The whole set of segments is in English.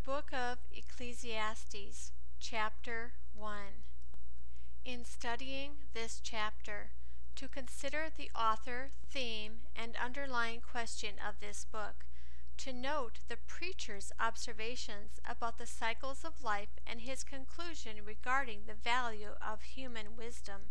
book of Ecclesiastes, Chapter 1. In studying this chapter, to consider the author, theme, and underlying question of this book, to note the preacher's observations about the cycles of life and his conclusion regarding the value of human wisdom.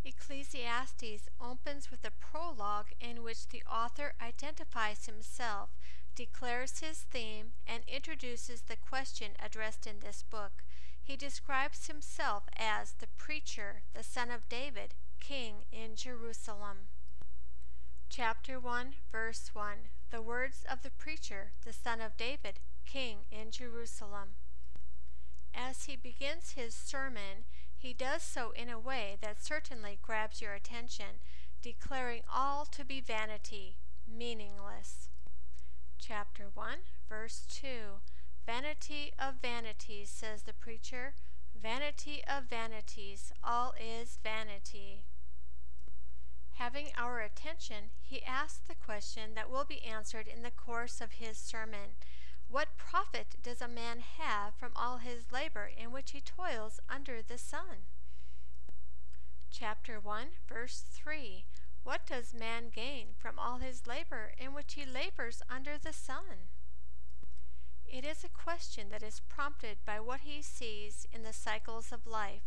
Ecclesiastes opens with a prologue in which the author identifies himself, declares his theme, and introduces the question addressed in this book. He describes himself as the preacher, the son of David, king in Jerusalem. Chapter 1, verse 1. The words of the preacher, the son of David, king in Jerusalem. As he begins his sermon, he does so in a way that certainly grabs your attention, declaring all to be vanity, meaningless. Chapter 1, verse 2. Vanity of vanities, says the preacher, vanity of vanities, all is vanity. Having our attention, he asks the question that will be answered in the course of his sermon. What profit does a man have from all his labor in which he toils under the sun? Chapter 1, verse 3. What does man gain from all his labor in which he labors under the sun? It is a question that is prompted by what he sees in the cycles of life.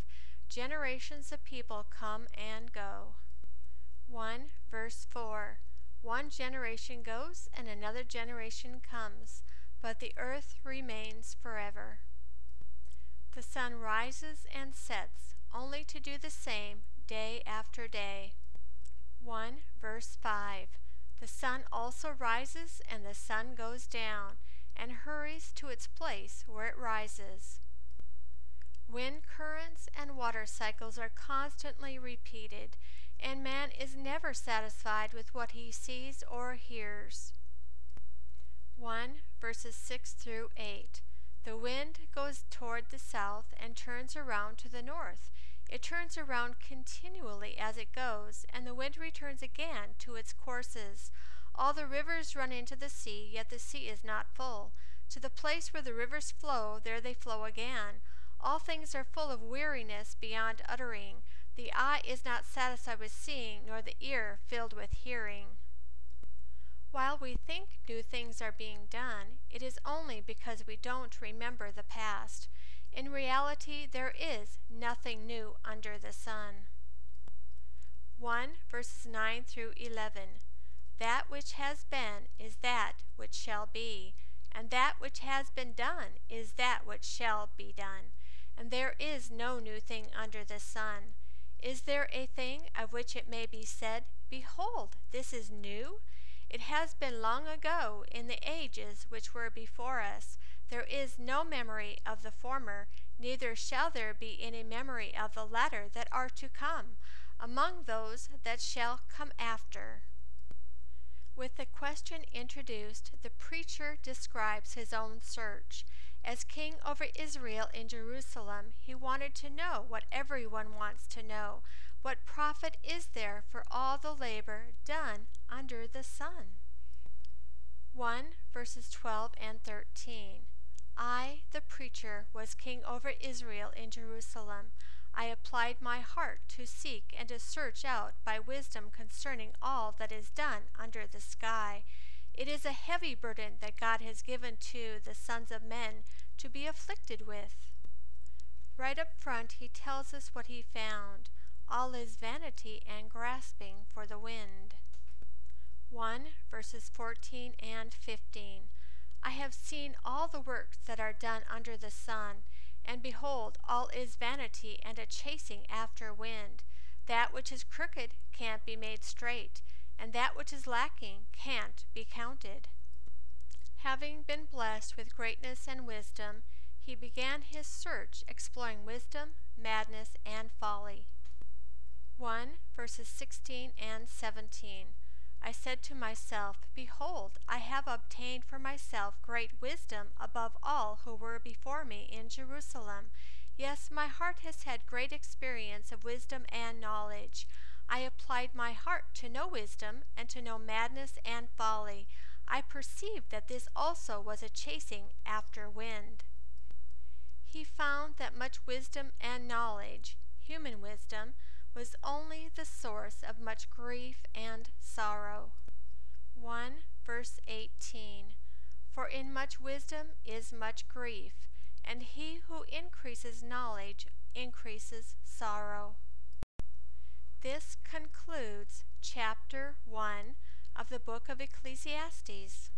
Generations of people come and go. 1, verse 4. One generation goes and another generation comes, but the earth remains forever. The sun rises and sets, only to do the same day after day. 1, verse 5. The sun also rises and the sun goes down, and hurries to its place where it rises. Wind currents and water cycles are constantly repeated, and man is never satisfied with what he sees or hears. 1, verses 6 through 8. The wind goes toward the south and turns around to the north. It turns around continually as it goes, and the wind returns again to its courses. All the rivers run into the sea, yet the sea is not full. To the place where the rivers flow, there they flow again. All things are full of weariness beyond uttering. The eye is not satisfied with seeing, nor the ear filled with hearing. While we think new things are being done, it is only because we don't remember the past. In reality, there is nothing new under the sun. 1, verses 9 through 11. That which has been is that which shall be, and that which has been done is that which shall be done. And there is no new thing under the sun. Is there a thing of which it may be said, Behold, this is new? It has been long ago, in the ages which were before us. There is no memory of the former, neither shall there be any memory of the latter that are to come, among those that shall come after. With the question introduced, the preacher describes his own search. As king over Israel in Jerusalem, he wanted to know what everyone wants to know. What profit is there for all the labor done under the sun? 1, verses 12 and 13. I, the preacher, was king over Israel in Jerusalem. I applied my heart to seek and to search out by wisdom concerning all that is done under the sky. It is a heavy burden that God has given to the sons of men to be afflicted with. Right up front, he tells us what he found. All is vanity and grasping for the wind. 1, verses 14 and 15. I have seen all the works that are done under the sun, and behold, all is vanity and a chasing after wind. That which is crooked can't be made straight, and that which is lacking can't be counted. Having been blessed with greatness and wisdom, he began his search, exploring wisdom, madness, and folly. 1, verses 16 and 17. I said to myself, Behold, I have obtained for myself great wisdom above all who were before me in Jerusalem. Yes, my heart has had great experience of wisdom and knowledge. I applied my heart to know wisdom and to know madness and folly. I perceived that this also was a chasing after wind. He found that much wisdom and knowledge, human wisdom, was only the source of much grief and sorrow. 1 verse 18. For in much wisdom is much grief, and he who increases knowledge increases sorrow. This concludes chapter 1 of the book of Ecclesiastes.